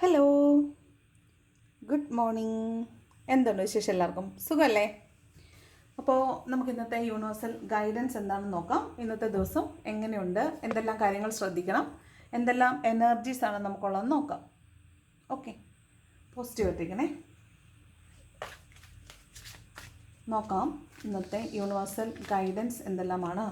Hello, good morning. എന്തുണ്ട് വിശേഷം? എല്ലാവർക്കും സുഖമല്ലേ? അപ്പോൾ നമുക്ക് ഇന്നത്തെ യൂണിവേഴ്സൽ ഗൈഡൻസ് എന്താണെന്ന് നോക്കാം. ഇന്നത്തെ ദിവസം എങ്ങനെയുണ്ട്, എന്തെല്ലാം കാര്യങ്ങൾ ശ്രദ്ധിക്കണം, എന്തെല്ലാം എനർജീസ് ആണ് നമുക്കുള്ളതെന്ന് നോക്കാം. ഓക്കെ, പോസിറ്റീവ് എത്തിക്കണേ. നോക്കാം ഇന്നത്തെ യൂണിവേഴ്സൽ ഗൈഡൻസ് എന്തെല്ലാമാണ്.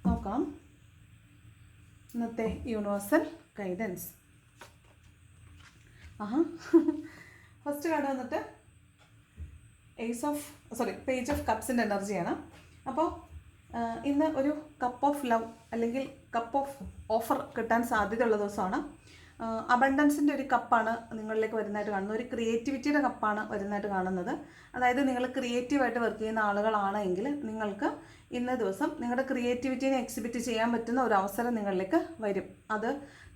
നോക്കാം ഇന്നത്തെ യൂണിവേഴ്സൽ ഗൈഡൻസ്. ഫസ്റ്റ് കാർഡ് വന്നിട്ട് പേജ് ഓഫ് കപ്സിൻ്റെ എനർജിയാണ്. അപ്പോൾ ഇന്ന് ഒരു കപ്പ് ഓഫ് ലവ് അല്ലെങ്കിൽ കപ്പ് ഓഫ് ഓഫർ കിട്ടാൻ സാധ്യതയുള്ള ദിവസമാണ്. അബണ്ടൻസിൻ്റെ ഒരു കപ്പാണ് നിങ്ങളിലേക്ക് വരുന്നതായിട്ട് കാണുന്നത്. ഒരു ക്രിയേറ്റിവിറ്റിയുടെ കപ്പാണ് വരുന്നതായിട്ട് കാണുന്നത്. അതായത് നിങ്ങൾ ക്രിയേറ്റീവായിട്ട് വർക്ക് ചെയ്യുന്ന ആളുകളാണെങ്കിൽ നിങ്ങൾക്ക് ഇന്ന ദിവസം നിങ്ങളുടെ ക്രിയേറ്റിവിറ്റീനെ എക്സിബിറ്റ് ചെയ്യാൻ പറ്റുന്ന ഒരു അവസരം നിങ്ങളിലേക്ക് വരും. അത്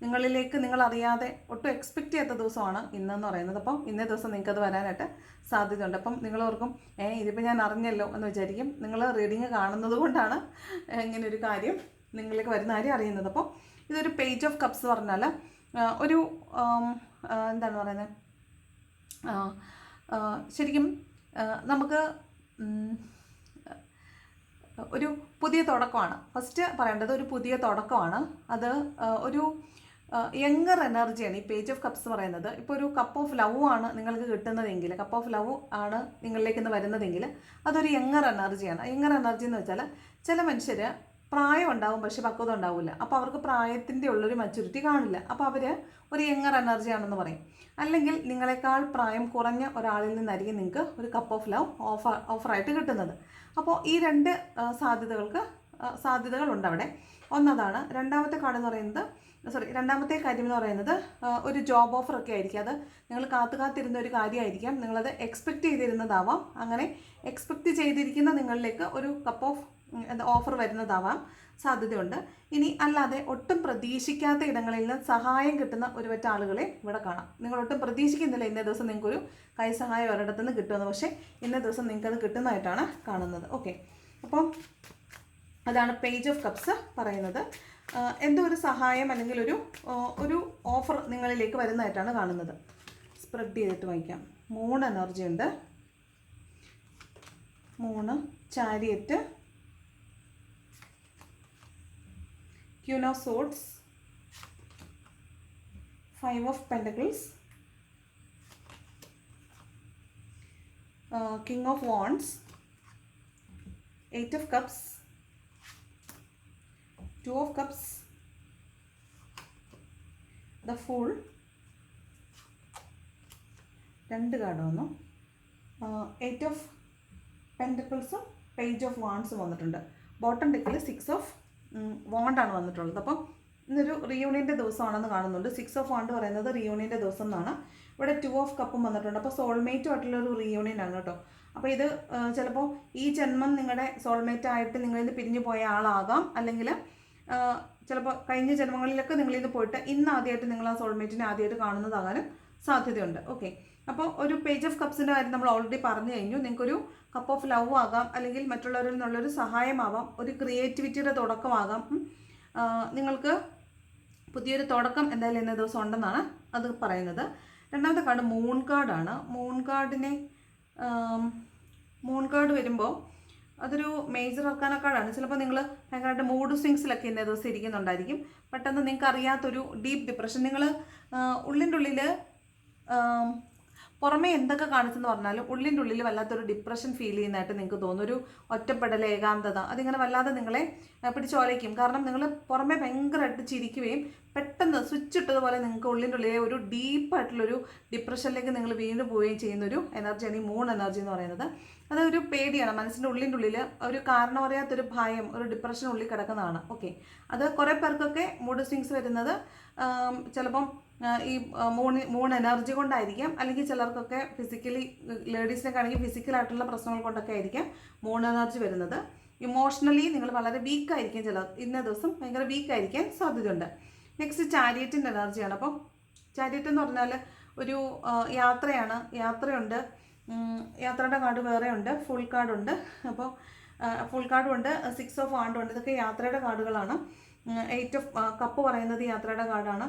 നിങ്ങളിലേക്ക് നിങ്ങളറിയാതെ ഒട്ടും എക്സ്പെക്റ്റ് ചെയ്യാത്ത ദിവസമാണ് ഇന്നെന്ന് പറയുന്നത്. അപ്പം ഇന്നേ ദിവസം നിങ്ങൾക്കത് വരാനായിട്ട് സാധ്യതയുണ്ട്. അപ്പം നിങ്ങളോർക്കും ഇതിപ്പോൾ ഞാൻ അറിഞ്ഞല്ലോ എന്ന് വിചാരിക്കും. നിങ്ങൾ റീഡിങ് കാണുന്നത് കൊണ്ടാണ് ഇങ്ങനൊരു കാര്യം നിങ്ങളിലേക്ക് വരുന്ന കാര്യം അറിയുന്നത്. അപ്പോൾ ഇതൊരു പേജ് ഓഫ് കപ്സ് പറഞ്ഞാൽ ഒരു എന്താണ് പറയുന്നത്, ശരിക്കും നമുക്ക് ഒരു പുതിയ തുടക്കമാണ്. ഫസ്റ്റ് പറയേണ്ടത് ഒരു പുതിയ തുടക്കമാണ്. അത് ഒരു യങ്ങർ എനർജിയാണ് ഈ പേജ് ഓഫ് കപ്സ് പറയുന്നത്. ഇപ്പോൾ ഒരു കപ്പ് ഓഫ് ലവ് ആണ് നിങ്ങൾക്ക് കിട്ടുന്നതെങ്കിൽ, കപ്പ് ഓഫ് ലവ് ആണ് നിങ്ങളിലേക്ക് ഇന്ന് വരുന്നതെങ്കിൽ അതൊരു യങ്ങർ എനർജിയാണ്. യങ്ങർ എനർജി എന്ന് വെച്ചാൽ ചില മനുഷ്യർ പ്രായം ഉണ്ടാവും പക്ഷെ പക്വത ഉണ്ടാവില്ല. അപ്പോൾ അവർക്ക് പ്രായത്തിൻ്റെ ഉള്ളൊരു മച്യൂരിറ്റി കാണില്ല. അപ്പോൾ അവർ ഒരു യങ്ങർ എനർജിയാണെന്ന് പറയും. അല്ലെങ്കിൽ നിങ്ങളെക്കാൾ പ്രായം കുറഞ്ഞ ഒരാളിൽ നിന്നായിരിക്കും നിങ്ങൾക്ക് ഒരു കപ്പ് ഓഫ് ലവ് ഓഫറായിട്ട് കിട്ടുന്നത്. അപ്പോൾ ഈ രണ്ട് സാധ്യതകളുണ്ട് അവിടെ. ഒന്നതാണ്. രണ്ടാമത്തെ കാര്യം എന്ന് പറയുന്നത് ഒരു ജോബ് ഓഫറൊക്കെ ആയിരിക്കും. അത് നിങ്ങൾ കാത്തിരുന്ന ഒരു കാര്യമായിരിക്കാം. നിങ്ങളത് എക്സ്പെക്റ്റ് ചെയ്തിരുന്നതാവാം. അങ്ങനെ എക്സ്പെക്റ്റ് ചെയ്തിരിക്കുന്ന നിങ്ങളിലേക്ക് ഒരു കപ്പ് ഓഫ് ഓഫർ വരുന്നതാവാം സാധ്യതയുണ്ട്. ഇനി അല്ലാതെ ഒട്ടും പ്രതീക്ഷിക്കാത്ത ഇടങ്ങളിൽ നിന്ന് സഹായം കിട്ടുന്ന ഒരുപറ്റ ആളുകളെ ഇവിടെ കാണാം. നിങ്ങൾ ഒട്ടും പ്രതീക്ഷിക്കുന്നില്ല ഇന്നേ ദിവസം നിങ്ങൾക്കൊരു കൈ സഹായം ഒരിടത്തു നിന്ന് കിട്ടുമെന്ന്. പക്ഷേ ഇന്നേ ദിവസം നിങ്ങൾക്കത് കിട്ടുന്നതായിട്ടാണ് കാണുന്നത്. ഓക്കെ, അപ്പം അതാണ് പേജ് ഓഫ് കപ്സ് പറയുന്നത്. എന്തോ ഒരു സഹായം അല്ലെങ്കിൽ ഒരു ഓഫർ നിങ്ങളിലേക്ക് വരുന്നതായിട്ടാണ് കാണുന്നത്. സ്പ്രെഡ് ചെയ്തിട്ട് വായിക്കാം. 3 എനർജി ഉണ്ട്. 3 chariot, Queen of Swords, 5 of Pentacles, King of Wands, 8 of Cups, 2 of Cups, the Fool, 2 card വന്നു. 8 of Pentacles, Page of Wands വന്നിട്ടുണ്ട്. ബോട്ടം ഡെക്കിൽ 6 of വാണ്ടാണ് വന്നിട്ടുള്ളത്. അപ്പം ഇന്നൊരു റിയൂണിയൻ്റെ ദിവസമാണെന്ന് കാണുന്നുണ്ട്. 6 of വാണ്ട് പറയുന്നത് റിയൂണിയൻ്റെ ദിവസം എന്നാണ്. ഇവിടെ 2 of കപ്പും വന്നിട്ടുണ്ട്. അപ്പോൾ സോൾമേറ്റുമായിട്ടുള്ളൊരു റിയൂണിയൻ ആണ് കേട്ടോ. അപ്പോൾ ഇത് ചിലപ്പോൾ ഈ ജന്മം നിങ്ങളുടെ സോൾമേറ്റായിട്ട് നിങ്ങളിൽ നിന്ന് പിരിഞ്ഞു പോയ ആളാകാം. അല്ലെങ്കിൽ ചിലപ്പോൾ കഴിഞ്ഞ ജന്മങ്ങളിലൊക്കെ നിങ്ങളിൽ നിന്ന് പോയിട്ട് ഇന്ന് ആദ്യമായിട്ട് നിങ്ങൾ ആ സോൾമേറ്റിനെ ആദ്യമായിട്ട് കാണുന്നതാകാനും സാധ്യതയുണ്ട്. ഓക്കെ, അപ്പോൾ ഒരു പേജ് ഓഫ് കപ്സിൻ്റെ കാര്യം നമ്മൾ ഓൾറെഡി പറഞ്ഞു കഴിഞ്ഞു. നിങ്ങൾക്കൊരു കപ്പ് ഓഫ് ലവ് ആകാം, അല്ലെങ്കിൽ മറ്റുള്ളവരിൽ നിന്നുള്ളൊരു സഹായമാവാം, ഒരു ക്രിയേറ്റിവിറ്റിയുടെ തുടക്കമാകാം. നിങ്ങൾക്ക് പുതിയൊരു തുടക്കം എന്തായാലും ഇന്ന ദിവസം ഉണ്ടെന്നാണ് അത് പറയുന്നത്. രണ്ടാമത്തെ കാർഡ് മൂൺ കാർഡാണ്. മൂൺ കാർഡ് വരുമ്പോൾ അതൊരു മേജർ അർക്കാന കാർഡാണ്. ചിലപ്പോൾ നിങ്ങൾ ഭയങ്കരമായിട്ട് മൂഡ് സ്വിങ്സിലൊക്കെ ഇന്ന ദിവസം ഇരിക്കുന്നുണ്ടായിരിക്കും. പെട്ടെന്ന് നിങ്ങൾക്ക് അറിയാത്തൊരു ഡീപ്പ് ഡിപ്രഷൻ, നിങ്ങൾ ഉള്ളിൻ്റെ ഉള്ളിൽ പുറമേ എന്തൊക്കെ കാണിച്ചെന്ന് പറഞ്ഞാലും ഉള്ളിൻ്റെ ഉള്ളിൽ വല്ലാത്തൊരു ഡിപ്രഷൻ ഫീൽ ചെയ്യുന്നതായിട്ട് നിങ്ങൾക്ക് തോന്നും. ഒരു ഒറ്റപ്പെടൽ, ഏകാന്തത, അതിങ്ങനെ വല്ലാതെ നിങ്ങളെ പിടിച്ചോലയ്ക്കും. കാരണം നിങ്ങൾ പുറമേ ഭയങ്കരമായിട്ട് ചിരിക്കുകയും പെട്ടെന്ന് സ്വിച്ച് ഇട്ടതുപോലെ നിങ്ങൾക്ക് ഉള്ളിൻ്റെ ഉള്ളിലെ ഒരു ഡീപ്പായിട്ടുള്ളൊരു ഡിപ്രഷനിലേക്ക് നിങ്ങൾ വീണ്ടും പോവുകയും ചെയ്യുന്നൊരു എനർജിയാണ് ഈ മൂൺ എനർജി എന്ന് പറയുന്നത്. അതൊരു പേടിയാണ്. മനസ്സിൻ്റെ ഉള്ളിൻ്റെ ഉള്ളിൽ ഒരു കാരണം അറിയാത്തൊരു ഭയം, ഒരു ഡിപ്രഷൻ ഉള്ളിൽ കിടക്കുന്നതാണ്. ഓക്കെ, അത് കുറേ പേർക്കൊക്കെ മൂഡ് സ്വിങ്സ് വരുന്നത് ചിലപ്പം ഈ മൂൺ എനർജി കൊണ്ടായിരിക്കാം. അല്ലെങ്കിൽ ചിലർക്കൊക്കെ ഫിസിക്കലി, ലേഡീസിനൊക്കെ ആണെങ്കിൽ ഫിസിക്കലായിട്ടുള്ള പ്രശ്നങ്ങൾ കൊണ്ടൊക്കെ ആയിരിക്കാം മൂൺ എനർജി വരുന്നത്. ഇമോഷണലി നിങ്ങൾ വളരെ വീക്കായിരിക്കും. ചിലർ ഇന്ന ദിവസം ഭയങ്കര വീക്കായിരിക്കാൻ സാധ്യതയുണ്ട്. നെക്സ്റ്റ് ചാരിയറ്റിൻ്റെ എനർജിയാണ്. അപ്പോൾ ചാരിയറ്റ് എന്ന് പറഞ്ഞാൽ ഒരു യാത്രയാണ്, യാത്രയുണ്ട്, യാത്രയുടെ കാർഡ് വേറെ ഉണ്ട്, ഫുൾ കാർഡുണ്ട്. അപ്പോൾ ഫുൾ കാർഡും ഉണ്ട്, 6 ഓഫ് വാണ്ടും ഉണ്ട്. ഇതൊക്കെ യാത്രയുടെ കാർഡുകളാണ്. 8 ഓഫ് കപ്പ് പറയുന്നത് യാത്രയുടെ കാർഡാണ്.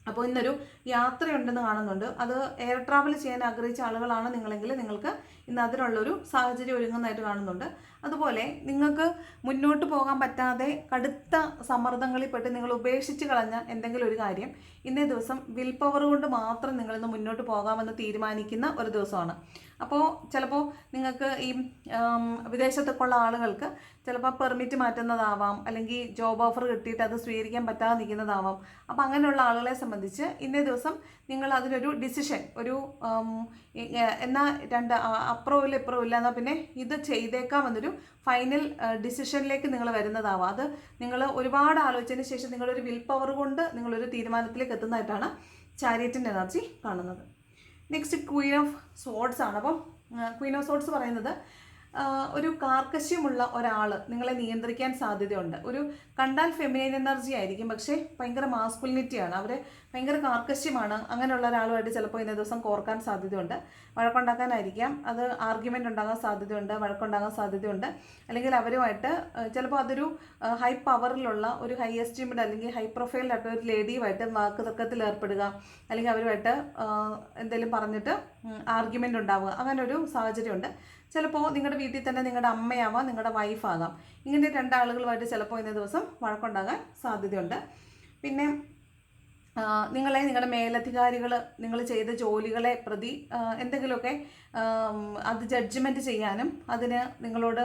അപ്പോൾ ഇന്നൊരു യാത്രയുണ്ടെന്ന് കാണുന്നുണ്ട്. അത് എയർ ട്രാവൽ ചെയ്യാൻ ആഗ്രഹിച്ച ആളുകളാണ് നിങ്ങളെങ്കിൽ നിങ്ങൾക്ക് ഇന്ന് അതിനുള്ളൊരു സാഹചര്യം ഒരുങ്ങുന്നതായിട്ട് കാണുന്നുണ്ട്. അതുപോലെ നിങ്ങൾക്ക് മുന്നോട്ട് പോകാൻ പറ്റാതെ കടുത്ത സമ്മർദ്ദങ്ങളിൽപ്പെട്ട് നിങ്ങൾ ഉപേക്ഷിച്ച് കളഞ്ഞ എന്തെങ്കിലും ഒരു കാര്യം ഇന്നേ ദിവസം വിൽ പവർ കൊണ്ട് മാത്രം നിങ്ങളിന്ന് മുന്നോട്ട് പോകാമെന്ന് തീരുമാനിക്കുന്ന ഒരു ദിവസമാണ്. അപ്പോൾ ചിലപ്പോൾ നിങ്ങൾക്ക് ഈ വിദേശത്തൊക്കെയുള്ള ആളുകൾക്ക് ചിലപ്പോൾ പെർമിറ്റ് മാറ്റുന്നതാവാം, അല്ലെങ്കിൽ ജോബ് ഓഫർ കിട്ടിയിട്ട് അത് സ്വീകരിക്കാൻ പറ്റാതെ നിൽക്കുന്നതാവാം. അപ്പോൾ അങ്ങനെയുള്ള ആളുകളെ സംബന്ധിച്ച് ഇന്നേ ദിവസം നിങ്ങൾ അതിനൊരു ഡിസിഷൻ, ഒരു എന്നാൽ അപ്പുറവും ഇപ്പുറവും ഇല്ല, എന്നാൽ പിന്നെ ഇത് ചെയ്തേക്കാമെന്നൊരു ഫൈനൽ ഡിസിഷനിലേക്ക് നിങ്ങൾ വരുന്നതാവാം. അത് നിങ്ങൾ ഒരുപാട് ആലോചിച്ചതിന് ശേഷം നിങ്ങളൊരു വിൽ പവർ കൊണ്ട് നിങ്ങളൊരു തീരുമാനത്തിലേക്ക് എത്തുന്നതായിട്ടാണ് ചാരിയറ്റിൻ്റെ എനർജി കാണുന്നത്. നെക്സ്റ്റ് ക്വീൻ ഓഫ് സോഡ്സ് ആണ്. അപ്പം ക്വീൻ ഓഫ് സോഡ്സ് പറയുന്നത് ഒരു കാർക്കശ്യമുള്ള ഒരാൾ നിങ്ങളെ നിയന്ത്രിക്കാൻ സാധ്യതയുണ്ട്. ഒരു കണ്ടാൽ ഫെമിനൈൻ എനർജി ആയിരിക്കും, പക്ഷേ ഭയങ്കര മാസ്കുലിനിറ്റിയാണ്, അവർ ഭയങ്കര കാർക്കശ്യമാണ്. അങ്ങനെയുള്ള ഒരാളുമായിട്ട് ചിലപ്പോൾ ഇന്നേ ദിവസം കോർക്കാൻ സാധ്യതയുണ്ട്. വഴക്കുണ്ടാക്കാനായിരിക്കാം, അത് ആർഗ്യുമെൻ്റ് ഉണ്ടാകാൻ സാധ്യതയുണ്ട്, വഴക്കുണ്ടാകാൻ സാധ്യതയുണ്ട്. അല്ലെങ്കിൽ അവരുമായിട്ട് ചിലപ്പോൾ അതൊരു ഹൈ പവറിലുള്ള ഒരു ഹൈ എസ്റ്റീംഡ് അല്ലെങ്കിൽ ഹൈ പ്രൊഫൈലിലായിട്ട് ഒരു ലേഡിയുമായിട്ട് വാക്ക് തർക്കത്തിൽ ഏർപ്പെടുക, അല്ലെങ്കിൽ അവരുമായിട്ട് എന്തെങ്കിലും പറഞ്ഞിട്ട് ആർഗ്യുമെൻ്റ് ഉണ്ടാവുക, അങ്ങനെ ഒരു സാഹചര്യമുണ്ട്. ചിലപ്പോൾ നിങ്ങളുടെ വീട്ടിൽ തന്നെ നിങ്ങളുടെ അമ്മയാവാം, നിങ്ങളുടെ വൈഫാകാം. ഇങ്ങനെ രണ്ടാളുകളുമായിട്ട് ചിലപ്പോൾ ഇന്നേ ദിവസം വഴക്കുണ്ടാകാൻ സാധ്യതയുണ്ട്. പിന്നെ നിങ്ങളുടെ മേലധികാരികൾ നിങ്ങൾ ചെയ്ത ജോലികളെ പ്രതി എന്തെങ്കിലുമൊക്കെ അത് ജഡ്ജ്മെൻറ്റ് ചെയ്യാനും അതിന് നിങ്ങളോട്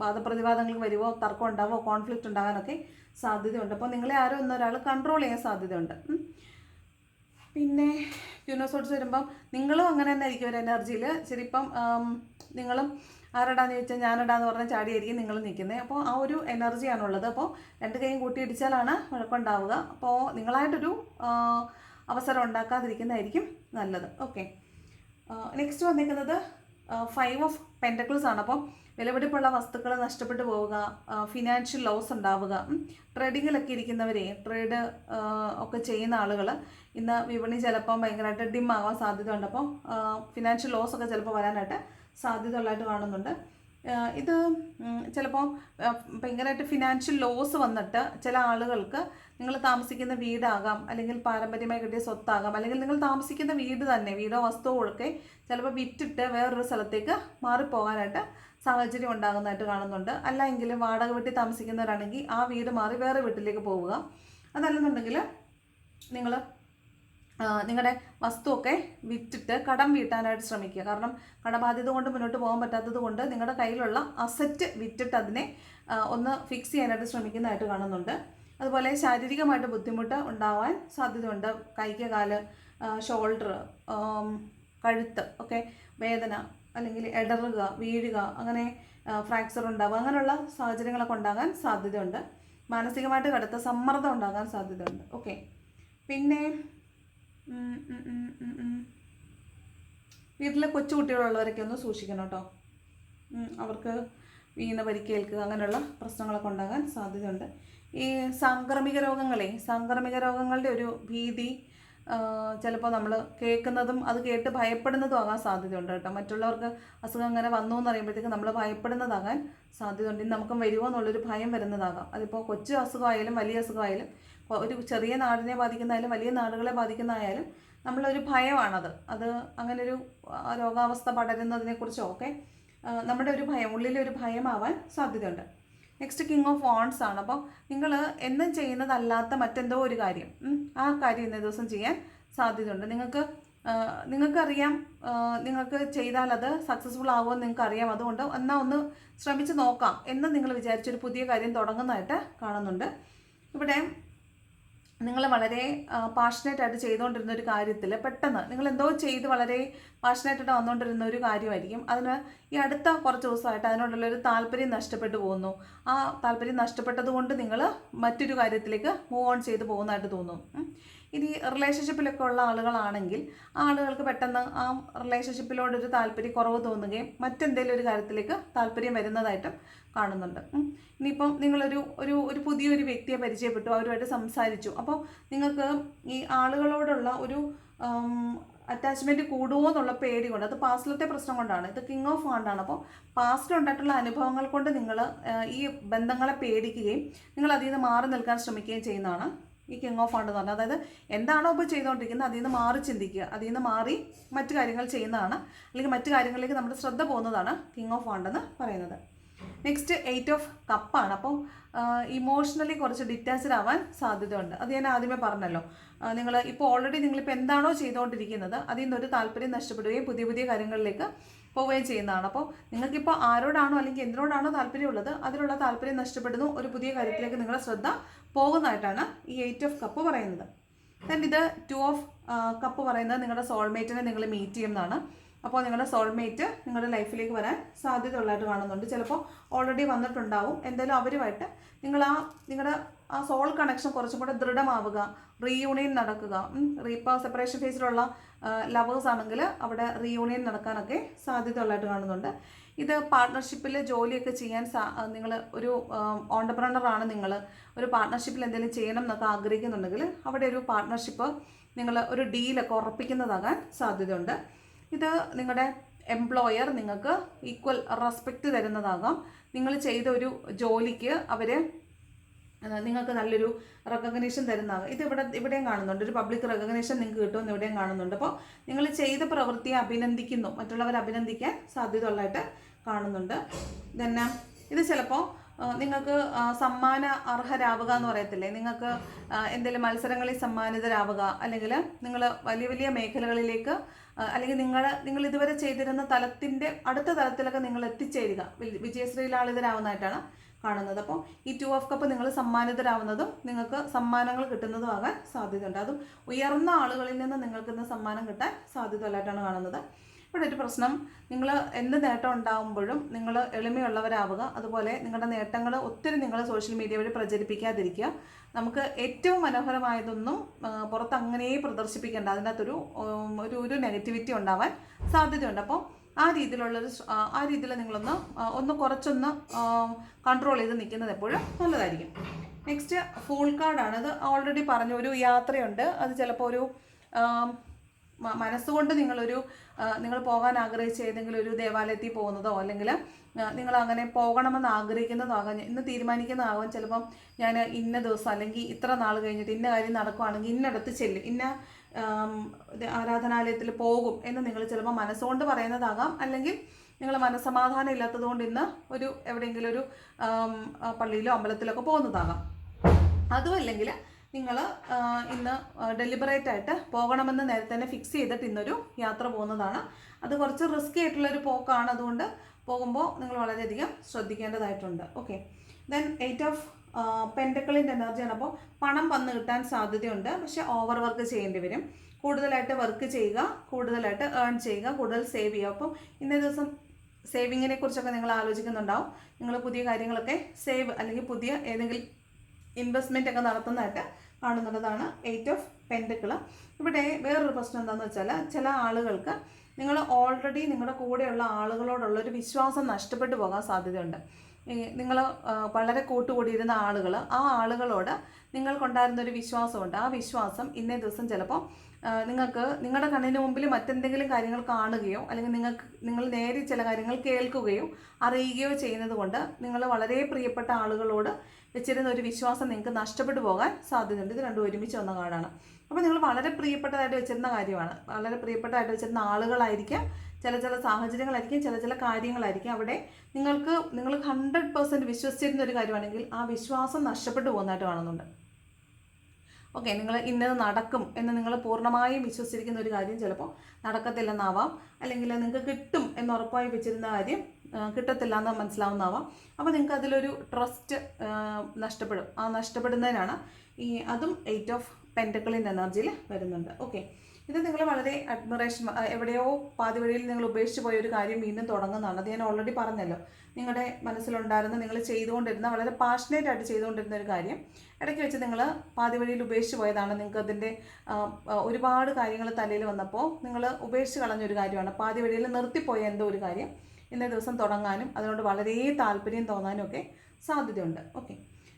വാദപ്രതിവാദങ്ങൾ വരുമോ, തർക്കം ഉണ്ടാവുമോ, കോൺഫ്ലിക്റ്റ് ഉണ്ടാകാനൊക്കെ സാധ്യതയുണ്ട്. അപ്പോൾ നിങ്ങളെ ആരോ ഒന്നൊരാൾ കൺട്രോൾ ചെയ്യാൻ സാധ്യതയുണ്ട്. പിന്നെ ക്യൂനോസോട്സ് വരുമ്പം നിങ്ങളും അങ്ങനെ തന്നെ ആയിരിക്കും ഒരു എനർജിയിൽ. ശരിപ്പം നിങ്ങളും ആരടാന്ന് ചോദിച്ചാൽ ഞാനിടാന്ന് പറഞ്ഞാൽ ചാടിയായിരിക്കും നിങ്ങൾ നിൽക്കുന്നത്. അപ്പോൾ ആ ഒരു എനർജിയാണുള്ളത്. അപ്പോൾ രണ്ട് കൈയും കൂട്ടിയിടിച്ചാലാണ് വഴക്കുണ്ടാവുക. അപ്പോൾ നിങ്ങളായിട്ടൊരു അവസരം ഉണ്ടാക്കാതിരിക്കുന്നതായിരിക്കും നല്ലത്. ഓക്കെ, നെക്സ്റ്റ് വന്നിരിക്കുന്നത് 5 ഓഫ് പെൻറ്റക്കിൾസ് ആണ്. അപ്പോൾ വിലപിടിപ്പുള്ള വസ്തുക്കൾ നഷ്ടപ്പെട്ടു പോവുക, ഫിനാൻഷ്യൽ ലോസ് ഉണ്ടാവുക. ട്രേഡിങ്ങിലൊക്കെ ഇരിക്കുന്നവരെ, ട്രേഡ് ഒക്കെ ചെയ്യുന്ന ആളുകൾ ഇന്ന് വിപണി ചിലപ്പം ഭയങ്കരമായിട്ട് ഡിം ആവാൻ സാധ്യതയുണ്ട്. അപ്പോൾ ഫിനാൻഷ്യൽ ലോസ് ഒക്കെ ചിലപ്പോൾ വരാനായിട്ട് സാധ്യത ഉള്ളതായിട്ട് കാണുന്നുണ്ട്. ഇത് ചിലപ്പോൾ ഭയങ്കരമായിട്ട് ഫിനാൻഷ്യൽ ലോസ് വന്നിട്ട് ചില ആളുകൾക്ക് നിങ്ങൾ താമസിക്കുന്ന വീടാകാം, അല്ലെങ്കിൽ പാരമ്പര്യമായി കിട്ടിയ സ്വത്താകാം, അല്ലെങ്കിൽ നിങ്ങൾ താമസിക്കുന്ന വീട് തന്നെ, വീടോ വസ്തുവോ ഒക്കെ ചിലപ്പോൾ വിറ്റിട്ട് വേറൊരു സ്ഥലത്തേക്ക് മാറിപ്പോകാനായിട്ട് സാഹചര്യം ഉണ്ടാകുന്നതായിട്ട് കാണുന്നുണ്ട്. അല്ലെങ്കിൽ വാടക വീട്ടിൽ താമസിക്കുന്നവരാണെങ്കിൽ ആ വീട് മാറി വേറെ വീട്ടിലേക്ക് പോവുക. അതല്ലെന്നുണ്ടെങ്കിൽ നിങ്ങൾ നിങ്ങളുടെ വസ്തുവൊക്കെ വിറ്റിട്ട് കടം വീട്ടാനായിട്ട് ശ്രമിക്കുക. കാരണം കടബാധ്യത കൊണ്ട് മുന്നോട്ട് പോകാൻ പറ്റാത്തത് കൊണ്ട് നിങ്ങളുടെ കയ്യിലുള്ള അസറ്റ് വിറ്റിട്ട് അതിനെ ഒന്ന് ഫിക്സ് ചെയ്യാനായിട്ട് ശ്രമിക്കുന്നതായിട്ട് കാണുന്നുണ്ട്. അതുപോലെ ശാരീരികമായിട്ട് ബുദ്ധിമുട്ട് ഉണ്ടാവാൻ സാധ്യതയുണ്ട്. കൈക്ക്, കാല്, ഷോൾഡർ, കഴുത്ത് ഒക്കെ വേദന, അല്ലെങ്കിൽ ഇടറുക, വീഴുക, അങ്ങനെ ഫ്രാക്ചർ ഉണ്ടാവുക, അങ്ങനെയുള്ള സാഹചര്യങ്ങളൊക്കെ ഉണ്ടാകാൻ സാധ്യതയുണ്ട്. മാനസികമായിട്ട് കടുത്ത സമ്മർദ്ദം ഉണ്ടാകാൻ സാധ്യതയുണ്ട്. ഓക്കെ, പിന്നെ വീട്ടിലെ കൊച്ചുകുട്ടികളുള്ളവരൊക്കെ ഒന്ന് സൂക്ഷിക്കണം കേട്ടോ. അവർക്ക് വീണ പരിക്കേൽക്കുക, അങ്ങനെയുള്ള പ്രശ്നങ്ങളൊക്കെ ഉണ്ടാകാൻ സാധ്യതയുണ്ട്. ഈ സാംക്രമിക രോഗങ്ങളുടെ ഒരു ഭീതി ചിലപ്പോൾ നമ്മൾ കേൾക്കുന്നതും അത് കേട്ട് ഭയപ്പെടുന്നതും ആകാൻ സാധ്യതയുണ്ട് കേട്ടോ. മറ്റുള്ളവർക്ക് അസുഖം അങ്ങനെ വന്നു എന്ന് അറിയുമ്പോഴത്തേക്ക് നമ്മൾ ഭയപ്പെടുന്നതാകാൻ സാധ്യതയുണ്ട്. നമുക്കും വരുമോ എന്നുള്ളൊരു ഭയം വരുന്നതാകാം. അതിപ്പോൾ കൊച്ചു അസുഖമായാലും വലിയ അസുഖമായാലും, ഒരു ചെറിയ നാടിനെ ബാധിക്കുന്നതായാലും വലിയ നാടുകളെ ബാധിക്കുന്നതായാലും നമ്മളൊരു ഭയമാണത്. അത് അങ്ങനൊരു രോഗാവസ്ഥ പടരുന്നതിനെക്കുറിച്ചോ ഒക്കെ നമ്മുടെ ഒരു ഭയം, ഉള്ളിലൊരു ഭയമാവാൻ സാധ്യതയുണ്ട്. നെക്സ്റ്റ് കിങ് ഓഫ് വാണ്ട്സ് ആണ്. അപ്പോൾ നിങ്ങൾ എന്നും ചെയ്യുന്നതല്ലാത്ത മറ്റെന്തോ ഒരു കാര്യം, ആ കാര്യം ഇന്നേ ദിവസം ചെയ്യാൻ സാധ്യതയുണ്ട്. നിങ്ങൾക്കറിയാം നിങ്ങൾക്ക് ചെയ്താൽ അത് സക്സസ്ഫുൾ ആകുമെന്ന് നിങ്ങൾക്കറിയാം. അതുകൊണ്ട് എന്നാൽ ഒന്ന് ശ്രമിച്ച് നോക്കാം എന്ന് നിങ്ങൾ വിചാരിച്ചൊരു പുതിയ കാര്യം തുടങ്ങുന്നതായിട്ട് കാണുന്നുണ്ട്. ഇവിടെ നിങ്ങൾ വളരെ പാഷനേറ്റായിട്ട് ചെയ്തുകൊണ്ടിരുന്ന ഒരു കാര്യത്തിൽ പെട്ടെന്ന് നിങ്ങൾ എന്തോ ചെയ്ത് വളരെ പാഷനേറ്റായിട്ട് വന്നുകൊണ്ടിരുന്ന ഒരു കാര്യമായിരിക്കും. അതിന് ഈ അടുത്ത കുറച്ച് ദിവസമായിട്ട് അതിനോടുള്ളൊരു താല്പര്യം നഷ്ടപ്പെട്ടു പോകുന്നു. ആ താല്പര്യം നഷ്ടപ്പെട്ടത് കൊണ്ട് നിങ്ങൾ മറ്റൊരു കാര്യത്തിലേക്ക് മൂവ് ഓൺ ചെയ്ത് പോകുന്നതായിട്ട് തോന്നും. ഇനി റിലേഷൻഷിപ്പിലൊക്കെ ഉള്ള ആളുകളാണെങ്കിൽ ആ ആളുകൾക്ക് പെട്ടെന്ന് ആ റിലേഷൻഷിപ്പിലോടൊരു താല്പര്യക്കുറവ് തോന്നുകയും മറ്റെന്തെങ്കിലും ഒരു കാര്യത്തിലേക്ക് താല്പര്യം വരുന്നതായിട്ടും കാണുന്നുണ്ട്. ഇനിയിപ്പം നിങ്ങളൊരു ഒരു ഒരു പുതിയൊരു വ്യക്തിയെ പരിചയപ്പെട്ടു, അവരുമായിട്ട് സംസാരിച്ചു. അപ്പോൾ നിങ്ങൾക്ക് ഈ ആളുകളോടുള്ള ഒരു അറ്റാച്ച്മെൻറ്റ് കൂടുമോ എന്നുള്ള പേടി കൊണ്ട്, അത് പാസ്റ്റിലത്തെ പ്രശ്നം കൊണ്ടാണ്. ഇത് കിങ് ഓഫ് വാണ്ടാണ്. അപ്പോൾ പാസ്റ്റിൽ ഉണ്ടായിട്ടുള്ള അനുഭവങ്ങൾ കൊണ്ട് നിങ്ങൾ ഈ ബന്ധങ്ങളെ പേടിക്കുകയും നിങ്ങൾ അതിൽ നിന്ന് മാറി നിൽക്കാൻ ശ്രമിക്കുകയും ചെയ്യുന്നതാണ് ഈ കിങ് ഓഫ് വാണ്ട് എന്ന് പറഞ്ഞാൽ. അതായത് എന്താണോ ഇപ്പോൾ ചെയ്തുകൊണ്ടിരിക്കുന്നത് അതിൽ നിന്ന് മാറി ചിന്തിക്കുക, അതിൽ നിന്ന് മാറി മറ്റു കാര്യങ്ങൾ ചെയ്യുന്നതാണ്, അല്ലെങ്കിൽ മറ്റു കാര്യങ്ങളിലേക്ക് നമ്മുടെ ശ്രദ്ധ പോകുന്നതാണ് കിങ് ഓഫ് വാണ്ട് എന്ന് പറയുന്നത്. നെക്സ്റ്റ് 8 ഓഫ് കപ്പാണ്. അപ്പോൾ ഇമോഷണലി കുറച്ച് ഡിറ്റാച്ച്ഡ് ആവാൻ സാധ്യതയുണ്ട്. അത് ഞാൻ ആദ്യമേ പറഞ്ഞല്ലോ. നിങ്ങൾ ഇപ്പോൾ ഓൾറെഡി നിങ്ങളിപ്പോൾ എന്താണോ ചെയ്തുകൊണ്ടിരിക്കുന്നത് അതിൽ നിന്നൊരു താല്പര്യം നഷ്ടപ്പെടുകയും പുതിയ പുതിയ കാര്യങ്ങളിലേക്ക് പോവുകയും ചെയ്യുന്നതാണ്. അപ്പോൾ നിങ്ങൾക്കിപ്പോൾ ആരോടാണോ അല്ലെങ്കിൽ എന്തിനോടാണോ താല്പര്യമുള്ളത് അതിലുള്ള താല്പര്യം നഷ്ടപ്പെടുന്നു, ഒരു പുതിയ കാര്യത്തിലേക്ക് നിങ്ങളുടെ ശ്രദ്ധ പോകുന്നതായിട്ടാണ് ഈ 8 ഓഫ് കപ്പ് പറയുന്നത്. ദെൻ ഇത് 2 ഓഫ് കപ്പ് പറയുന്നത് നിങ്ങളുടെ സോൾമേറ്റിനെ നിങ്ങൾ മീറ്റ് ചെയ്യുന്നതാണ്. അപ്പോൾ നിങ്ങളുടെ സോൾമേറ്റ് നിങ്ങളുടെ ലൈഫിലേക്ക് വരാൻ സാധ്യതയുള്ളതായിട്ട് കാണുന്നുണ്ട്. ചിലപ്പോൾ ഓൾറെഡി വന്നിട്ടുണ്ടാവും. എന്തായാലും അവരുമായിട്ട് നിങ്ങളുടെ ആ സോൾ കണക്ഷൻ കുറച്ചും കൂടെ ദൃഢമാവുക, റീയൂണിയൻ നടക്കുക. ഇപ്പോൾ സെപ്പറേഷൻ ഫേസിലുള്ള ലവേഴ്സ് ആണെങ്കിൽ അവിടെ റീയൂണിയൻ നടക്കാനൊക്കെ സാധ്യതയുള്ളതായിട്ട് കാണുന്നുണ്ട്. ഇത് പാർട്ട്ണർഷിപ്പിൽ ജോലിയൊക്കെ ചെയ്യാൻ നിങ്ങൾ ഒരു ഓണ്ടർപ്രണറാണ്, നിങ്ങൾ ഒരു പാർട്ട്ണർഷിപ്പിൽ എന്തെങ്കിലും ചെയ്യണം എന്നൊക്കെ ആഗ്രഹിക്കുന്നുണ്ടെങ്കിൽ അവിടെ ഒരു പാർട്ട്ണർഷിപ്പ് നിങ്ങൾ ഒരു ഡീലൊക്കെ ഉറപ്പിക്കുന്നതാകാൻ സാധ്യതയുണ്ട്. ഇത് നിങ്ങളുടെ എംപ്ലോയർ നിങ്ങൾക്ക് ഈക്വൽ റെസ്പെക്റ്റ് തരുന്നതാകാം. നിങ്ങൾ ചെയ്ത ഒരു ജോലിക്ക് അവർ നിങ്ങൾക്ക് നല്ലൊരു റെക്കഗ്നേഷൻ തരുന്നതാകാം. ഇത് ഇവിടെയും കാണുന്നുണ്ട്. ഒരു പബ്ലിക് റെക്കഗ്നേഷൻ നിങ്ങൾക്ക് കിട്ടുമെന്ന് ഇവിടെയും കാണുന്നുണ്ട്. അപ്പോൾ നിങ്ങൾ ചെയ്ത പ്രവൃത്തിയെ അഭിനന്ദിക്കുന്നു, മറ്റുള്ളവർ അഭിനന്ദിക്കാൻ സാധ്യതയുള്ളതായിട്ട് കാണുന്നുണ്ട്. തന്നെ ഇത് ചിലപ്പോൾ നിങ്ങൾക്ക് സമ്മാന അർഹരാവുക എന്ന് പറയത്തില്ലേ, നിങ്ങൾക്ക് എന്തെങ്കിലും മത്സരങ്ങളിൽ സമ്മാനിതരാവുക, അല്ലെങ്കിൽ നിങ്ങൾ വലിയ വലിയ മേഖലകളിലേക്ക് അല്ലെങ്കിൽ നിങ്ങൾ ഇതുവരെ ചെയ്തിരുന്ന തലത്തിൻ്റെ അടുത്ത തലത്തിലൊക്കെ നിങ്ങൾ എത്തിച്ചേരുക, വിജയശ്രീലാളിതരാവുന്നതായിട്ടാണ് കാണുന്നത്. അപ്പോൾ ഈ 2 ഓഫ് കപ്പ് നിങ്ങൾ സമ്മാനിതരാവുന്നതും നിങ്ങൾക്ക് സമ്മാനങ്ങൾ കിട്ടുന്നതും ആകാൻ സാധ്യതയുണ്ട്. അതും ഉയർന്ന ആളുകളിൽ നിന്ന് നിങ്ങൾക്ക് ഇന്ന് സമ്മാനം കിട്ടാൻ സാധ്യതയുള്ളതായിട്ടാണ് കാണുന്നത്. ഇവിടെ ഒരു പ്രശ്നം, നിങ്ങൾ എന്ത് നേട്ടം ഉണ്ടാകുമ്പോഴും നിങ്ങൾ എളിമയുള്ളവരാവുക. അതുപോലെ നിങ്ങളുടെ നേട്ടങ്ങൾ ഒത്തിരി നിങ്ങൾ സോഷ്യൽ മീഡിയ വഴി പ്രചരിപ്പിക്കാതിരിക്കുക. നമുക്ക് ഏറ്റവും മനോഹരമായതൊന്നും പുറത്ത് അങ്ങനെ പ്രദർശിപ്പിക്കേണ്ട, അതിനകത്തൊരു ഒരു നെഗറ്റിവിറ്റി ഉണ്ടാവാൻ സാധ്യതയുണ്ട്. അപ്പോൾ ആ രീതിയിൽ നിങ്ങളൊന്ന് കുറച്ചൊന്ന് കൺട്രോൾ ചെയ്ത് നിൽക്കുന്നത് എപ്പോഴും നല്ലതായിരിക്കും. നെക്സ്റ്റ് ഫൂൾ കാർഡാണ്. അത് ഓൾറെഡി പറഞ്ഞു, ഒരു യാത്രയുണ്ട്. അത് ചിലപ്പോൾ ഒരു മനസ്സുകൊണ്ട് നിങ്ങൾ പോകാൻ ആഗ്രഹിച്ച ഏതെങ്കിലും ഒരു ദേവാലയത്തിൽ പോകുന്നതോ അല്ലെങ്കിൽ നിങ്ങൾ അങ്ങനെ പോകണമെന്ന് ആഗ്രഹിക്കുന്നതോ ആകാം, ഇന്ന് തീരുമാനിക്കുന്നതാകാം. ചിലപ്പം ഞാൻ ഇന്ന ദിവസം അല്ലെങ്കിൽ ഇത്ര നാൾ കഴിഞ്ഞിട്ട് ഇന്ന കാര്യം നടക്കുകയാണെങ്കിൽ ഇന്നടത്ത് ചെല്ലും, ഇന്ന ആരാധനാലയത്തിൽ പോകും എന്ന് നിങ്ങൾ ചിലപ്പോൾ മനസ്സുകൊണ്ട് പറയുന്നതാകാം. അല്ലെങ്കിൽ നിങ്ങൾ മനസ്സമാധാനം ഇല്ലാത്തതുകൊണ്ട് ഇന്ന് എവിടെയെങ്കിലും ഒരു പള്ളിയിലോ അമ്പലത്തിലോ ഒക്കെ പോകുന്നതാകാം. അതുമല്ലെങ്കിൽ നിങ്ങൾ ഇന്ന് ഡെലിബറേറ്റ് ആയിട്ട് പോകണമെന്ന് നേരത്തെ തന്നെ ഫിക്സ് ചെയ്തിട്ട് ഇന്നൊരു യാത്ര പോകുന്നതാണ്. അത് കുറച്ച് റിസ്കി ആയിട്ടുള്ളൊരു പോക്കാണ്. അതുകൊണ്ട് പോകുമ്പോൾ നിങ്ങൾ വളരെയധികം ശ്രദ്ധിക്കേണ്ടതായിട്ടുണ്ട്. ഓക്കെ, ദെൻ 8 ഓഫ് പെൻറ്റക്കിളിൻ്റെ എനർജിയാണ്. അപ്പോൾ പണം വന്ന് കിട്ടാൻ സാധ്യതയുണ്ട്, പക്ഷേ ഓവർ വർക്ക് ചെയ്യേണ്ടി വരും. കൂടുതലായിട്ട് വർക്ക് ചെയ്യുക, കൂടുതലായിട്ട് ഏൺ ചെയ്യുക, കൂടുതൽ സേവ് ചെയ്യുക. അപ്പം ഇന്നേ ദിവസം സേവിങ്ങിനെ കുറിച്ചൊക്കെ നിങ്ങൾ ആലോചിക്കുന്നുണ്ടാവും. നിങ്ങൾ പുതിയ കാര്യങ്ങളൊക്കെ അല്ലെങ്കിൽ പുതിയ ഏതെങ്കിലും ഇൻവെസ്റ്റ്മെൻ്റ് ഒക്കെ നടത്തുന്നതായിട്ട് കാണുന്നതാണ് 8 ഓഫ് പെൻറ്റക്കിൾ. ഇവിടെ വേറൊരു പ്രശ്നം എന്താണെന്ന് വെച്ചാൽ, ചില ആളുകൾക്ക് നിങ്ങൾ ഓൾറെഡി നിങ്ങളുടെ കൂടെയുള്ള ആളുകളോടുള്ളൊരു വിശ്വാസം നഷ്ടപ്പെട്ടു പോകാൻ സാധ്യതയുണ്ട്. നിങ്ങൾ വളരെ കൂട്ടുകൂടിയിരുന്ന ആളുകൾ, ആ ആളുകളോട് നിങ്ങൾക്കുണ്ടായിരുന്നൊരു വിശ്വാസമുണ്ട്. ആ വിശ്വാസം ഇന്നേ ദിവസം ചിലപ്പോൾ നിങ്ങളുടെ കണ്ണിന് മുമ്പിൽ മറ്റെന്തെങ്കിലും കാര്യങ്ങൾ കാണുകയോ അല്ലെങ്കിൽ നിങ്ങൾ നേരിൽ ചില കാര്യങ്ങൾ കേൾക്കുകയോ അറിയുകയോ ചെയ്യുന്നത് കൊണ്ട് നിങ്ങൾ വളരെ പ്രിയപ്പെട്ട ആളുകളോട് വെച്ചിരുന്ന ഒരു വിശ്വാസം നിങ്ങൾക്ക് നഷ്ടപ്പെട്ടു പോകാൻ സാധ്യതയുണ്ട്. ഇത് രണ്ടും ഒരുമിച്ച് വന്ന കാർഡാണ്. അപ്പോൾ നിങ്ങൾ വളരെ പ്രിയപ്പെട്ടതായിട്ട് വെച്ചിരുന്ന കാര്യമാണ്, വളരെ പ്രിയപ്പെട്ടതായിട്ട് വെച്ചിരുന്ന ആളുകളായിരിക്കാം, ചില സാഹചര്യങ്ങളായിരിക്കും, ചില കാര്യങ്ങളായിരിക്കും. അവിടെ നിങ്ങൾ 100% വിശ്വസിച്ചിരുന്ന ഒരു കാര്യമാണെങ്കിൽ ആ വിശ്വാസം നഷ്ടപ്പെട്ടു പോകുന്നതായിട്ട് കാണുന്നുണ്ട്. ഓക്കെ, നിങ്ങൾ ഇന്നത് നടക്കും എന്ന് നിങ്ങൾ പൂർണ്ണമായും വിശ്വസിച്ചിരിക്കുന്ന ഒരു കാര്യം ചിലപ്പോൾ നടക്കത്തില്ലെന്നാവാം, അല്ലെങ്കിൽ നിങ്ങൾക്ക് കിട്ടും എന്ന് ഉറപ്പായി വെച്ചിരുന്ന കാര്യം കിട്ടത്തില്ല എന്ന് മനസ്സിലാവുന്നതാവാം. അപ്പോൾ നിങ്ങൾക്ക് അതിലൊരു ട്രസ്റ്റ് നഷ്ടപ്പെടും. ആ നഷ്ടപ്പെടുന്നതിനാണ് അതും 8 ഓഫ് പെൻറ്റക്കിളിൻ്റെ എനർജിയിൽ വരുന്നുണ്ട്. ഓക്കെ, ഇത് നിങ്ങൾ വളരെ അഡ്മിറേഷൻ, എവിടെയോ പാതി വഴിയിൽ നിങ്ങൾ ഉപേക്ഷിച്ച് പോയ ഒരു കാര്യം വീണ്ടും തുടങ്ങുന്നതാണ്. അത് ഞാൻ ഓൾറെഡി പറഞ്ഞല്ലോ. നിങ്ങളുടെ മനസ്സിലുണ്ടായിരുന്ന, നിങ്ങൾ ചെയ്തുകൊണ്ടിരുന്ന, വളരെ പാഷനേറ്റ് ആയിട്ട് ചെയ്തുകൊണ്ടിരുന്ന ഒരു കാര്യം ഇടയ്ക്ക് വെച്ച് നിങ്ങൾ പാതി വഴിയിൽ ഉപേക്ഷിച്ച് പോയതാണ്. നിങ്ങൾക്ക് അതിൻ്റെ ഒരുപാട് കാര്യങ്ങൾ തലയിൽ വന്നപ്പോൾ നിങ്ങൾ ഉപേക്ഷിച്ച് കളഞ്ഞൊരു കാര്യമാണ്. പാതി വഴിയിൽ നിർത്തിപ്പോയ എന്തോ ഒരു കാര്യം ഇന്നേ ദിവസം തുടങ്ങാനും അതിനോട് വളരെ താല്പര്യം തോന്നാനും ഒക്കെ സാധ്യതയുണ്ട്. ഓക്കെ,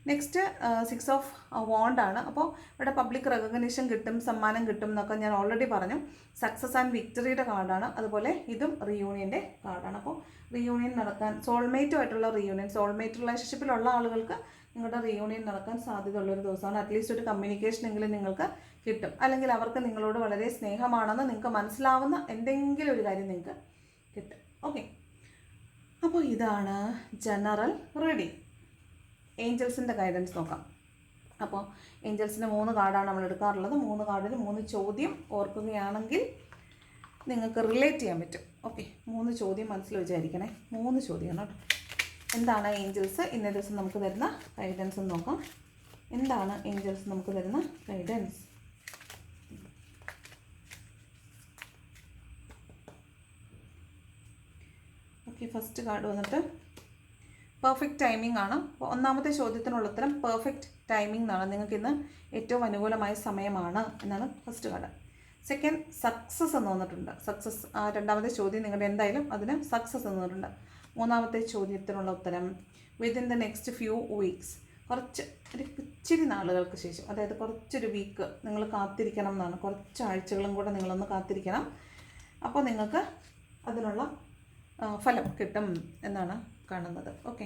നെക്സ്റ്റ് 6 ഓഫ് വാണ്ടാണ്. അപ്പോൾ ഇവിടെ പബ്ലിക് റെക്കഗ്നിഷൻ കിട്ടും, സമ്മാനം കിട്ടും എന്നൊക്കെ ഞാൻ ഓൾറെഡി പറഞ്ഞു. സക്സസ് ആൻഡ് വിക്ടറിയുടെ കാർഡാണ്. അതുപോലെ ഇതും റീയൂണിയൻ്റെ കാർഡാണ്. അപ്പോൾ റീയൂണിയൻ നടക്കാൻ, സോൾമേറ്റുമായിട്ടുള്ള റീയൂണിയൻ, സോൾമേറ്റ് റിലേഷൻഷിപ്പിലുള്ള ആളുകൾക്ക് നിങ്ങളുടെ റീയൂണിയൻ നടക്കാൻ സാധ്യതയുള്ളൊരു ദിവസമാണ്. അറ്റ്ലീസ്റ്റ് ഒരു കമ്മ്യൂണിക്കേഷൻ എങ്കിലും നിങ്ങൾക്ക് കിട്ടും. അല്ലെങ്കിൽ അവർക്ക് നിങ്ങളോട് വളരെ സ്നേഹമാണെന്ന് നിങ്ങൾക്ക് മനസ്സിലാവുന്ന എന്തെങ്കിലും ഒരു കാര്യം നിങ്ങൾക്ക് കിട്ടും. ഓക്കെ, അപ്പോൾ ഇതാണ് ജനറൽ റീഡിങ്. ഏഞ്ചൽസിൻ്റെ ഗൈഡൻസ് നോക്കാം. അപ്പോൾ ഏഞ്ചൽസിൻ്റെ 3 കാർഡാണ് നമ്മൾ എടുക്കാറുള്ളത്. 3 കാർഡിന് 3 ചോദ്യം ഓർക്കുകയാണെങ്കിൽ നിങ്ങൾക്ക് റിലേറ്റ് ചെയ്യാൻ പറ്റും. ഓക്കെ, 3 ചോദ്യം മനസ്സിൽ വിചാരിക്കണേ. 3 ചോദ്യമാണ് കേട്ടോ. എന്താണ് ഏഞ്ചൽസ് ഇന്നേ ദിവസം നമുക്ക് തരുന്ന ഗൈഡൻസ് എന്ന് നോക്കാം. എന്താണ് ഏഞ്ചൽസ് നമുക്ക് തരുന്ന ഗൈഡൻസ്? ഓക്കെ, ഫസ്റ്റ് കാർഡ് വന്നിട്ട് പെർഫെക്റ്റ് ടൈമിംഗ് ആണ്. അപ്പോൾ ഒന്നാമത്തെ ചോദ്യത്തിനുള്ള ഉത്തരം പെർഫെക്റ്റ് ടൈമിംഗ് എന്നാണ്. നിങ്ങൾക്ക് ഇന്ന് ഏറ്റവും അനുകൂലമായ സമയമാണ് എന്നാണ് ഫസ്റ്റ് കാർഡ്. സെക്കൻഡ്, സക്സസ് എന്ന് വന്നിട്ടുണ്ട്. സക്സസ്, രണ്ടാമത്തെ ചോദ്യം നിങ്ങളുടെ എന്തായാലും അതിന് സക്സസ് എന്ന് വന്നിട്ടുണ്ട്. മൂന്നാമത്തെ ചോദ്യത്തിനുള്ള ഉത്തരം within the next few weeks, ഒരു ഇച്ചിരി നാളുകൾക്ക് ശേഷം, അതായത് കുറച്ചൊരു വീക്ക് നിങ്ങൾ കാത്തിരിക്കണം എന്നാണ്. കുറച്ച് ആഴ്ചകളും കൂടെ നിങ്ങളൊന്ന് കാത്തിരിക്കണം. അപ്പോൾ നിങ്ങൾക്ക് അതിനുള്ള ഫലം കിട്ടും എന്നാണ് കാണുന്നത്. ഓക്കെ,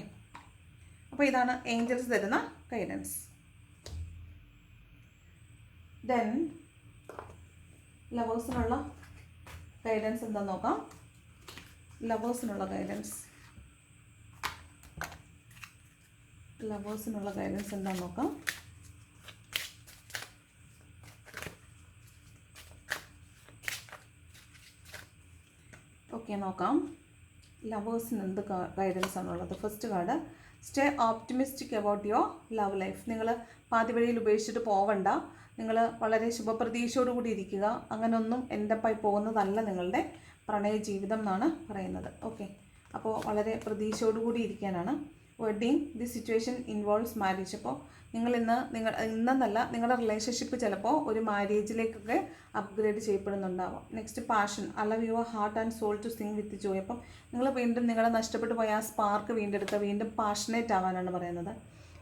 അപ്പോൾ ഇതാണ് ഏഞ്ചൽസ് തരുന്ന ഗൈഡൻസ്. ദെൻ ലവേഴ്സിനുള്ള ഗൈഡൻസ് എന്താണെന്ന് നോക്കാം. ലവേഴ്സിനുള്ള ഗൈഡൻസ് എന്താണെന്ന് നോക്കാം. ഓക്കെ, നോക്കാം ലവേഴ്സിന് എന്ത് ഗൈഡൻസ് ആണുള്ളത്. First card, stay optimistic about your love life. നിങ്ങൾ പാതി വഴിയിൽ ഉപേക്ഷിച്ചിട്ട് പോവണ്ട. നിങ്ങൾ വളരെ ശുഭപ്രതീക്ഷയോടുകൂടി ഇരിക്കുക. അങ്ങനെയൊന്നും എൻ്റെപ്പായി പോകുന്നതല്ല നിങ്ങളുടെ പ്രണയ ജീവിതം എന്നാണ് പറയുന്നത്. ഓക്കെ, അപ്പോൾ വളരെ പ്രതീക്ഷയോടുകൂടി ഇരിക്കാനാണ്. Wedding, the situation involves marriage. അപ്പോൾ ഇന്നെന്നല്ല, നിങ്ങളുടെ റിലേഷൻഷിപ്പ് ചിലപ്പോൾ ഒരു മാരേജിലേക്കൊക്കെ അപ്ഗ്രേഡ് ചെയ്യപ്പെടുന്നുണ്ടാവാം. Next, passion, allow your heart and soul to sing with joy. അപ്പം നിങ്ങൾ വീണ്ടും നിങ്ങളെ നഷ്ടപ്പെട്ടു പോയ ആ സ്പാർക്ക് വീണ്ടെടുക്കുക, വീണ്ടും പാഷനേറ്റ് ആവാനാണ് പറയുന്നത്.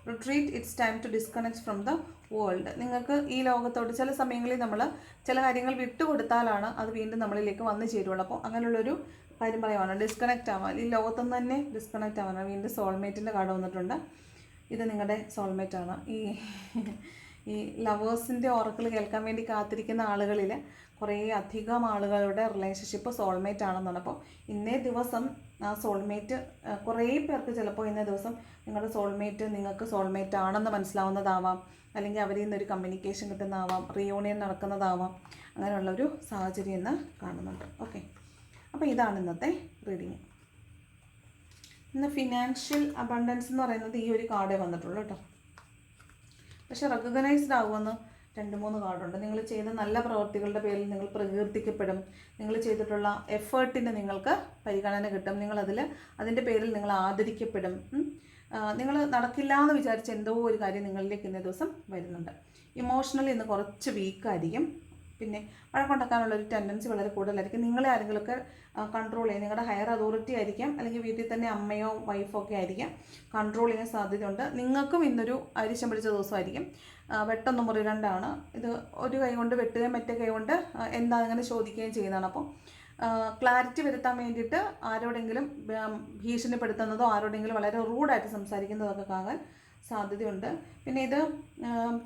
Retreat, it's time to disconnect from the world. നിങ്ങൾക്ക് ഈ ലോകത്തോട് ചില സമയങ്ങളിൽ നമ്മൾ ചില കാര്യങ്ങൾ വിട്ടുകൊടുത്താലാണ് അത് വീണ്ടും നമ്മളിലേക്ക് വന്നു ചേരുള്ളൂ. അപ്പോൾ അങ്ങനെയുള്ളൊരു കാര്യം പറയുവാണ്, ഡിസ്കണക്റ്റ് ആവാൻ, ഈ ലോകത്തുനിന്ന് തന്നെ ഡിസ്കണക്റ്റ് ആവാനാണ്. വീണ്ടും സോൾമേറ്റിൻ്റെ കാർഡ് വന്നിട്ടുണ്ട്. ഇത് നിങ്ങളുടെ സോൾമേറ്റാണ്. ഈ ലവേഴ്സിൻ്റെ ഓറക്കിൾ കേൾക്കാൻ വേണ്ടി കാത്തിരിക്കുന്ന ആളുകളിൽ കുറേ അധികം ആളുകളുടെ റിലേഷൻഷിപ്പ് സോൾമേറ്റ് ആണെന്നാണ്. അപ്പോൾ ഇന്നേ ദിവസം ആ സോൾമേറ്റ് കുറേ പേർക്ക് ചിലപ്പോൾ ഇന്നേ ദിവസം നിങ്ങളുടെ സോൾമേറ്റ് നിങ്ങൾക്ക് സോൾമേറ്റ് ആണെന്ന് മനസ്സിലാവുന്നതാവാം, അല്ലെങ്കിൽ അവരിൽ നിന്നൊരു കമ്മ്യൂണിക്കേഷൻ കിട്ടുന്നതാവാം, റീയൂണിയൻ നടക്കുന്നതാവാം. അങ്ങനെയുള്ളൊരു സാഹചര്യം ഇന്ന് കാണുന്നുണ്ട്. ഓക്കെ, അപ്പോൾ ഇതാണ് ഇന്നത്തെ റീഡിങ്. ഇന്ന് ഫിനാൻഷ്യൽ അബണ്ടൻസ് എന്ന് പറയുന്നത് ഈ ഒരു കാർഡേ വന്നിട്ടുള്ളൂ കേട്ടോ. പക്ഷേ റെക്കഗ്നൈസ്ഡ് ആകുമെന്ന് 2-3 കാർഡുണ്ട്. നിങ്ങൾ ചെയ്ത നല്ല പ്രവൃത്തികളുടെ പേരിൽ നിങ്ങൾ പ്രകീർത്തിക്കപ്പെടും. നിങ്ങൾ ചെയ്തിട്ടുള്ള എഫേർട്ടിന് നിങ്ങൾക്ക് പരിഗണന കിട്ടും. അതിൻ്റെ പേരിൽ നിങ്ങൾ ആദരിക്കപ്പെടും. നിങ്ങൾ നടക്കില്ല എന്ന് വിചാരിച്ച എന്തോ ഒരു കാര്യം നിങ്ങളിലേക്ക് ഇന്നേ ദിവസം വരുന്നുണ്ട്. ഇമോഷണലി ഇന്ന് കുറച്ച് വീക്കായിരിക്കും. പിന്നെ വഴക്കുണ്ടാക്കാനുള്ളൊരു ടെൻഡൻസി വളരെ കൂടുതലായിരിക്കും. നിങ്ങളെ ആരെങ്കിലുമൊക്കെ കൺട്രോൾ ചെയ്യും. നിങ്ങളുടെ ഹയർ അതോറിറ്റി ആയിരിക്കാം, അല്ലെങ്കിൽ വീട്ടിൽ തന്നെ അമ്മയോ വൈഫോ ഒക്കെ ആയിരിക്കാം കൺട്രോൾ ചെയ്യാൻ സാധ്യതയുണ്ട്. നിങ്ങൾക്കും ഇന്നൊരു അരിശം പിടിച്ച ദിവസമായിരിക്കും. വെട്ടൊന്നും മുറിരണ്ടാണ്. ഇത് ഒരു കൈ കൊണ്ട് വെട്ടുകയും മറ്റേ കൈ കൊണ്ട് എന്താ അങ്ങനെ ചോദിക്കുകയും ചെയ്യുന്നതാണ്. അപ്പോൾ ക്ലാരിറ്റി വരുത്താൻ വേണ്ടിയിട്ട് ആരോടെങ്കിലും ഭീഷണിപ്പെടുത്തുന്നതോ ആരോടെങ്കിലും വളരെ റൂഡായിട്ട് സംസാരിക്കുന്നതൊക്കെ കാണാൻ സാധ്യതയുണ്ട്. പിന്നെ ഇത്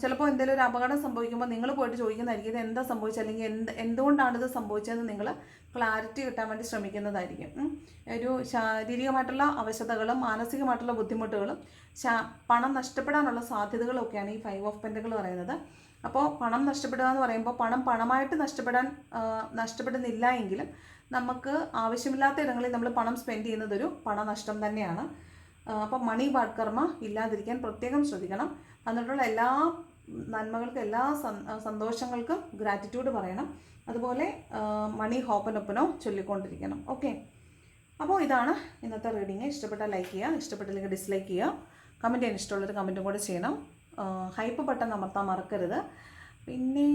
ചിലപ്പോൾ എന്തെങ്കിലും ഒരു അപകടം സംഭവിക്കുമ്പോൾ നിങ്ങൾ പോയിട്ട് ചോദിക്കുന്നതായിരിക്കും, ഇത് എന്താ സംഭവിച്ചത്, അല്ലെങ്കിൽ എന്തുകൊണ്ടാണിത് സംഭവിച്ചതെന്ന് നിങ്ങൾ ക്ലാരിറ്റി കിട്ടാൻ വേണ്ടി ശ്രമിക്കുന്നതായിരിക്കും. ഒരു ശാരീരികമായിട്ടുള്ള അവശതകളും മാനസികമായിട്ടുള്ള ബുദ്ധിമുട്ടുകളും പണം നഷ്ടപ്പെടാനുള്ള സാധ്യതകളൊക്കെയാണ് ഈ 5 ഓഫ് പെൻറ്റക്കിൾ പറയുന്നത്. അപ്പോൾ പണം നഷ്ടപ്പെടുക എന്ന് പറയുമ്പോൾ പണമായിട്ട് നഷ്ടപ്പെടുന്നില്ല എങ്കിലും നമുക്ക് ആവശ്യമില്ലാത്ത ഇടങ്ങളിൽ നമ്മൾ പണം സ്പെൻഡ് ചെയ്യുന്നതൊരു പണനഷ്ടം തന്നെയാണ്. അപ്പോൾ മണി ബാഡ് കർമ്മ ഇല്ലാതിരിക്കാൻ പ്രത്യേകം ശ്രദ്ധിക്കണം. എന്നിട്ടുള്ള എല്ലാ നന്മകൾക്ക് എല്ലാ സന്തോഷങ്ങൾക്കും ഗ്രാറ്റിറ്റ്യൂഡ് പറയണം. അതുപോലെ മണി ഹോപ്പനൊപ്പനോ ചൊല്ലിക്കൊണ്ടിരിക്കണം. ഓക്കെ, അപ്പോൾ ഇതാണ് ഇന്നത്തെ റീഡിങ്. ഇഷ്ടപ്പെട്ടാൽ ലൈക്ക് ചെയ്യുക, ഇഷ്ടപ്പെട്ടില്ലെങ്കിൽ ഡിസ്ലൈക്ക് ചെയ്യുക. കമൻറ്റ് ചെയ്യാൻ ഇഷ്ടമുള്ളൊരു കമൻറ്റും കൂടെ ചെയ്യണം. ഹൈപ്പ് ബട്ടൺ അമർത്താൻ മറക്കരുത്. പിന്നെ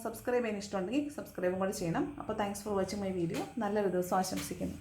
സബ്സ്ക്രൈബ് ചെയ്യാൻ ഇഷ്ടമുണ്ടെങ്കിൽ സബ്സ്ക്രൈബും കൂടെ ചെയ്യണം. അപ്പോൾ thanks for watching my video. നല്ലൊരു ദിവസം ആശംസിക്കുന്നു.